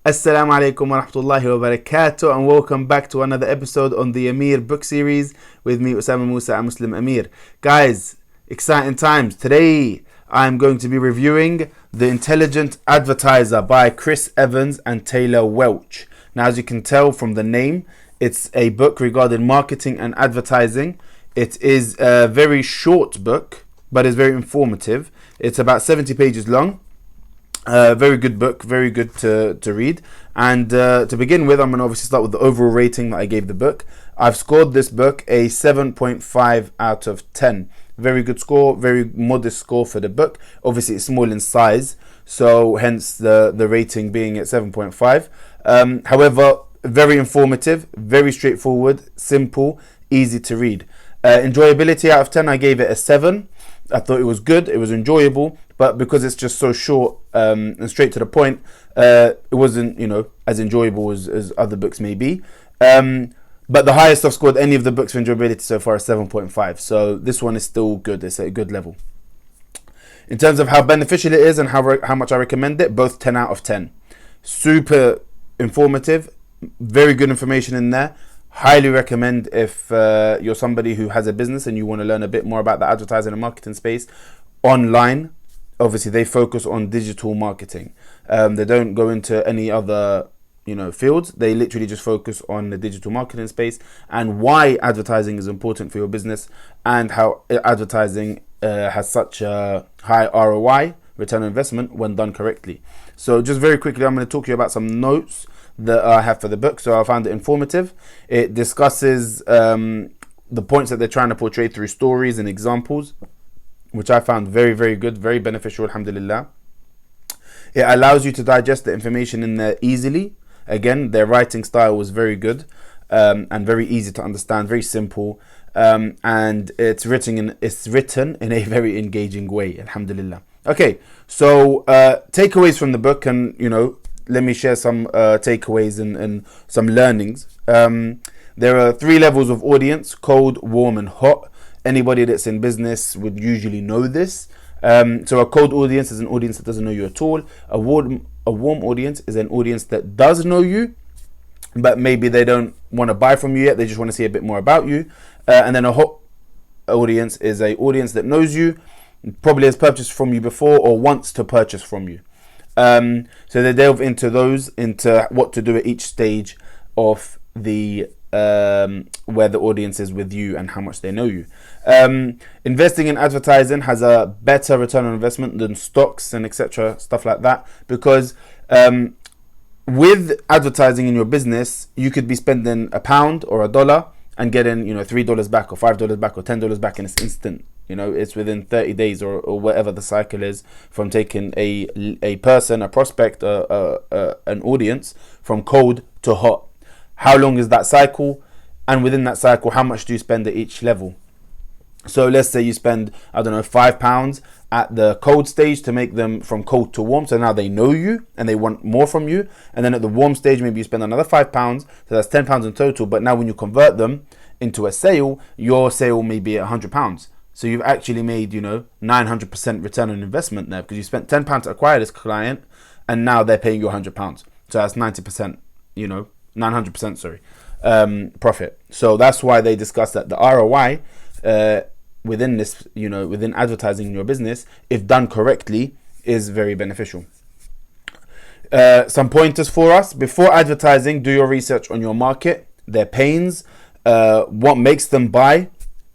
Assalamu alaikum wa rahmatullahi wa barakatuh, and welcome back to another episode on the Ameer book series with me, Osama Musa and Muslim Ameer. Guys, exciting times. Today I'm going to be reviewing The Intelligent Advertiser by Chris Evans and Taylor Welch. Now, as you can tell from the name, it's a book regarding marketing and advertising. It is a very short book, but it's very informative. It's about 70 pages long. Very good book, very good to read. And to begin with, I'm going to obviously start with the overall rating that I gave the book. I've scored this book a 7.5 out of 10. Very good score, very modest score for the book. Obviously, it's small in size, so hence the rating being at 7.5. However, very informative, very straightforward, simple, easy to read. Enjoyability out of 10, I gave it a 7. I thought it was good, it was enjoyable, but because it's just so short and straight to the point, it wasn't, as enjoyable as other books may be. But the highest I've scored any of the books for enjoyability so far is 7.5. So this one is still good. It's at a good level. In terms of how beneficial it is and how much I recommend it, both 10 out of 10. Super informative, very good information in there. Highly recommend if you're somebody who has a business and you want to learn a bit more about the advertising and marketing space online. Obviously, they focus on digital marketing. They don't go into any other fields. They literally just focus on the digital marketing space and why advertising is important for your business and how advertising has such a high ROI, return on investment, when done correctly. So just very quickly, I'm going to talk to you about some notes that I have for the book. So I found it informative. It discusses the points that they're trying to portray through stories and examples, which I found very, very good, very beneficial, alhamdulillah. It allows you to digest the information in there easily. Again, their writing style was very good and very easy to understand, very simple, and it's written in a very engaging way, alhamdulillah. Okay, so takeaways from the book, and let me share some takeaways and some learnings. There are 3 levels of audience: cold, warm, and hot. Anybody that's in business would usually know this. So a cold audience is an audience that doesn't know you at all. A warm audience is an audience that does know you, but maybe they don't want to buy from you yet. They just want to see a bit more about you. And then a hot audience is an audience that knows you, probably has purchased from you before or wants to purchase from you. So they delve into what to do at each stage of the where the audience is with you and how much they know you. Investing in advertising has a better return on investment than stocks and etc., stuff like that, because with advertising in your business, you could be spending £1 or $1 and getting $3 back or $5 back or $10 back, and it's instant. It's within 30 days or whatever the cycle is from taking a person, a prospect, an audience from cold to hot. How long is that cycle? And within that cycle, how much do you spend at each level? So let's say you spend, £5 at the cold stage to make them from cold to warm. So now they know you and they want more from you. And then at the warm stage, maybe you spend another £5. So that's £10 in total. But now when you convert them into a sale, your sale may be at £100. So you've actually made, 900% return on investment there, because you spent £10 to acquire this client and now they're paying you £100. So that's 90%, 900%, profit. So that's why they discuss that the ROI within this, within advertising in your business, if done correctly, is very beneficial. Some pointers for us: before advertising, do your research on your market, their pains, what makes them buy.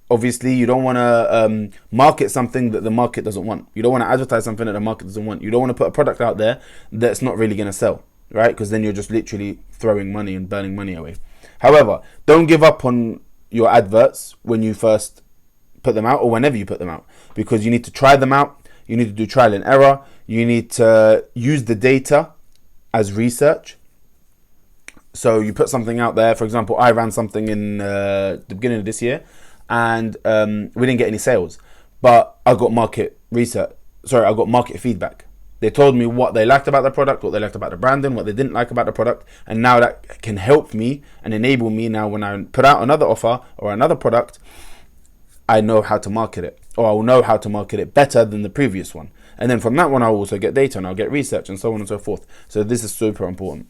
Obviously, you don't want to market something that the market doesn't want. You don't want to advertise something that the market doesn't want. You don't want to put a product out there that's not really going to sell, right? Because then you're just literally throwing money and burning money away. However, don't give up on your adverts when you first put them out or whenever you put them out, because you need to try them out. You need to do trial and error. You need to use the data as research. So you put something out there. For example, I ran something in the beginning of this year, and we didn't get any sales, but I got market feedback. They told me what they liked about the product, what they liked about the branding, what they didn't like about the product, and now that can help me and enable me now when I put out another offer or another product, I know how to market it, or I'll know how to market it better than the previous one. And then from that one, I'll also get data and I'll get research and so on and so forth. So this is super important.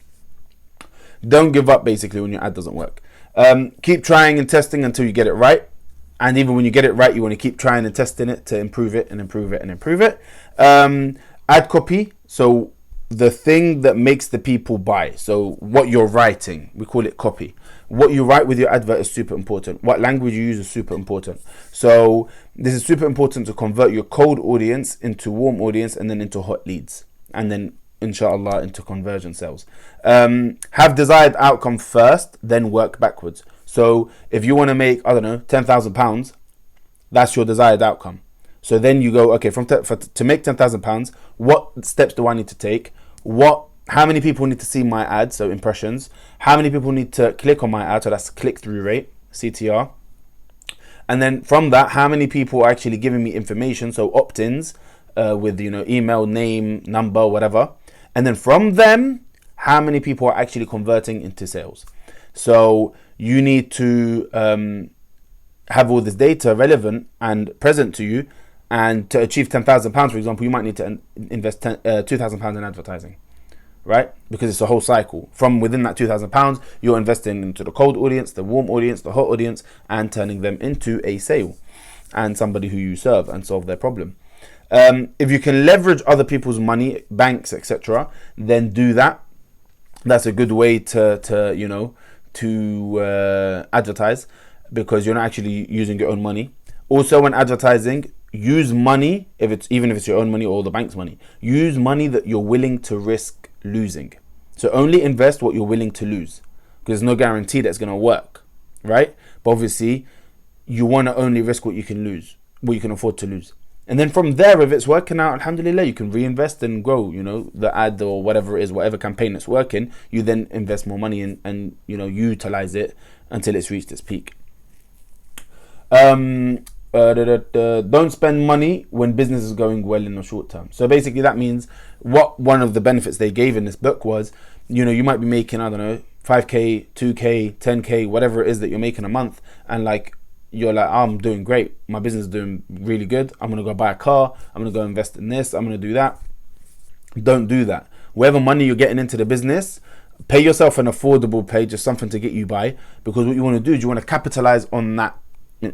don't give up basically when your ad doesn't work. Keep trying and testing until you get it right. And even when you get it right, you want to keep trying and testing it to improve it and improve it and improve it. Ad copy. So the thing that makes the people buy. So what you're writing, we call it copy. What you write with your advert is super important. What language you use is super important. So this is super important to convert your cold audience into warm audience and then into hot leads. And then inshallah into conversion sales. Have desired outcome first, then work backwards. So if you want to make, I don't know, £10,000, that's your desired outcome. So then you go, okay, to make £10,000, what steps do I need to take? How many people need to see my ad? So impressions. How many people need to click on my ad? So that's click-through rate, CTR. And then from that, how many people are actually giving me information? So opt-ins with, email, name, number, whatever. And then from them, how many people are actually converting into sales? So you need to have all this data relevant and present to you. And to achieve £10,000, for example, you might need to invest £2,000 in advertising, right? Because it's a whole cycle. From within that £2,000, you're investing into the cold audience, the warm audience, the hot audience, and turning them into a sale and somebody who you serve and solve their problem. If you can leverage other people's money, banks, etc., then do that. That's a good way to advertise, because you're not actually using your own money. Also, when advertising, use money, even if it's your own money or the bank's money. Use money that you're willing to risk losing. So only invest what you're willing to lose, because there's no guarantee that's going to work, right? But obviously, you want to only risk what you can lose, what you can afford to lose. And then from there, if it's working out, alhamdulillah, you can reinvest and grow, the ad or whatever it is, whatever campaign that's working, you then invest more money in and utilize it until it's reached its peak. Don't spend money when business is going well in the short term. So basically that means one of the benefits they gave in this book was, you might be making, I don't know, 5k, 2k, 10k, whatever it is that you're making a month, and you're like, I'm doing great, my business is doing really good, I'm going to go buy a car, I'm going to go invest in this, I'm going to do that. Don't do that. Whatever money you're getting into the business, pay yourself an affordable pay, just something to get you by, because what you want to do is you want to capitalize on that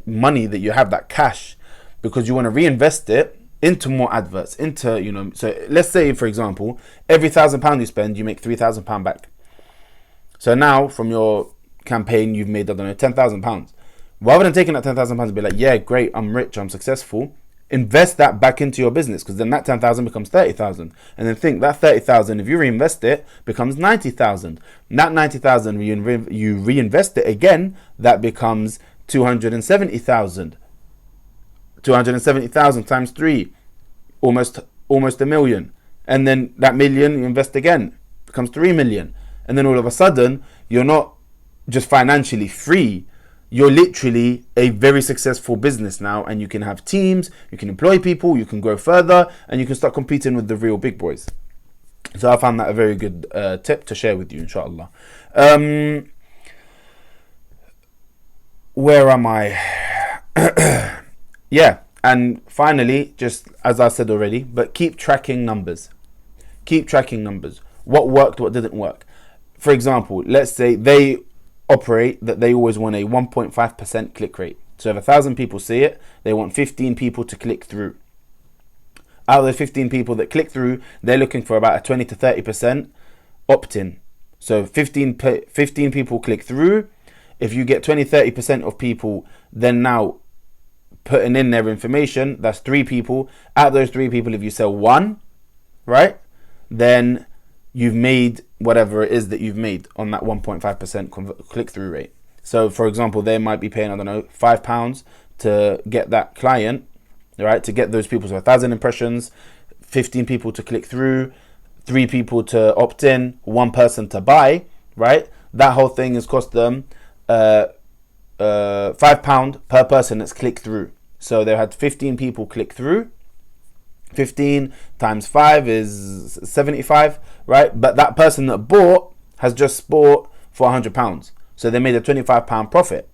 money that you have, that cash, because you want to reinvest it into more adverts, into, so let's say, for example, every £1,000 you spend, you make £3,000 back. So now from your campaign, you've made, I don't know, £10,000. Rather than taking that £10,000 and be like, yeah, great, I'm rich, I'm successful, invest that back into your business, because then that 10,000 becomes 30,000. And then think that 30,000, if you reinvest it, becomes 90,000. That 90,000, you reinvest it again, that becomes 270,000. 270,000 times 3, almost a million. And then that million you invest again, becomes 3 million. And then all of a sudden, you're not just financially free, you're literally a very successful business now, and you can have teams, you can employ people, you can grow further, and you can start competing with the real big boys. So I found that a very good tip to share with you, inshallah. Where am I? Yeah, and finally, just as I said already, but keep tracking numbers. Keep tracking numbers. What worked, what didn't work. For example, let's say they operate that they always want a 1.5% click rate. So if 1,000 people see it, they want 15 people to click through. Out of the 15 people that click through, they're looking for about a 20 to 30% opt-in. So 15 people click through. If you get 20-30% of people then now putting in their information, that's 3 people. Out of those 3 people, if you sell 1, right, then you've made whatever it is that you've made on that 1.5% click-through rate. So for example, they might be paying, I don't know, £5 to get that client, right, to get those people. So 1,000 impressions, 15 people to click through, 3 people to opt in, 1 person to buy, right? That whole thing has cost them £5 per person that's clicked through. So they had 15 people click through. 15 times 5 is 75, right? But that person that bought has just bought for £100. So they made a £25 profit,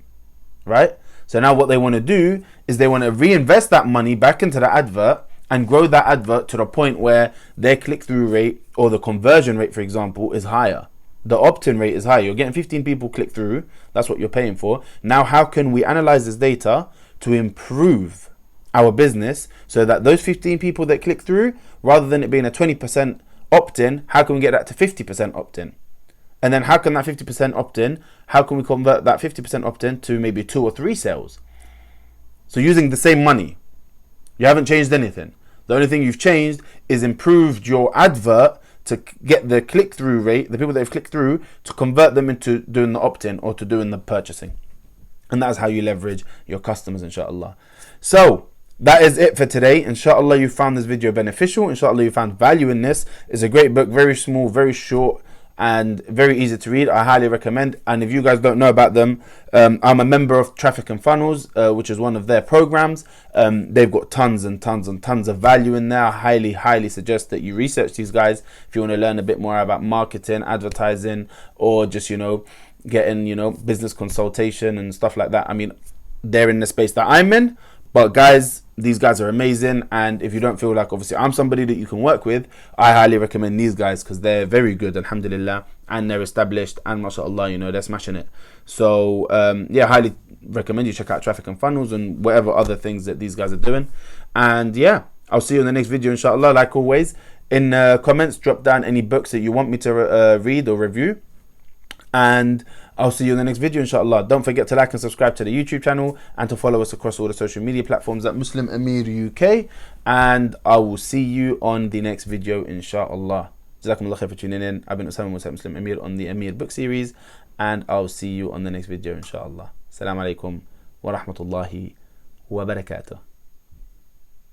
right? So now what they want to do is they want to reinvest that money back into the advert and grow that advert to the point where their click-through rate or the conversion rate, for example, is higher the opt-in rate is high. You're getting 15 people click through. That's what you're paying for. Now, how can we analyze this data to improve our business so that those 15 people that click through, rather than it being a 20% opt-in, how can we get that to 50% opt-in? And then how can that 50% opt-in, how can we convert that 50% opt-in to maybe 2 or 3 sales? So using the same money, you haven't changed anything. The only thing you've changed is improved your advert to get the click-through rate, the people that have clicked through, to convert them into doing the opt-in or to doing the purchasing. And that's how you leverage your customers, inshallah. So that is it for today. Inshallah, you found this video beneficial. Inshallah, you found value in this. It's a great book, very small, very short, and very easy to read. I highly recommend. And if you guys don't know about them, I'm a member of Traffic and Funnels, which is one of their programs. They've got tons and tons and tons of value in there. I highly suggest that you research these guys if you want to learn a bit more about marketing, advertising, or just, getting, business consultation and stuff like that. I mean, they're in the space that I'm in, but guys, these guys are amazing. And if you don't feel like, obviously, I'm somebody that you can work with, I highly recommend these guys because they're very good, alhamdulillah, and they're established, and mashallah, they're smashing it. So yeah, highly recommend you check out Traffic and Funnels and whatever other things that these guys are doing. And yeah, I'll see you in the next video, inshallah. Like always, in comments, drop down any books that you want me to read or review, and I'll see you in the next video, inshallah. Don't forget to like and subscribe to the YouTube channel and to follow us across all the social media platforms at Muslim Ameer UK. And I will see you on the next video, inshallah. Jazakumullah khair for tuning in. I've been Osama Musa, Muslim Ameer, on the Ameer book series, and I'll see you on the next video, inshallah. Assalamu alaikum wa rahmatullahi wa barakatuh.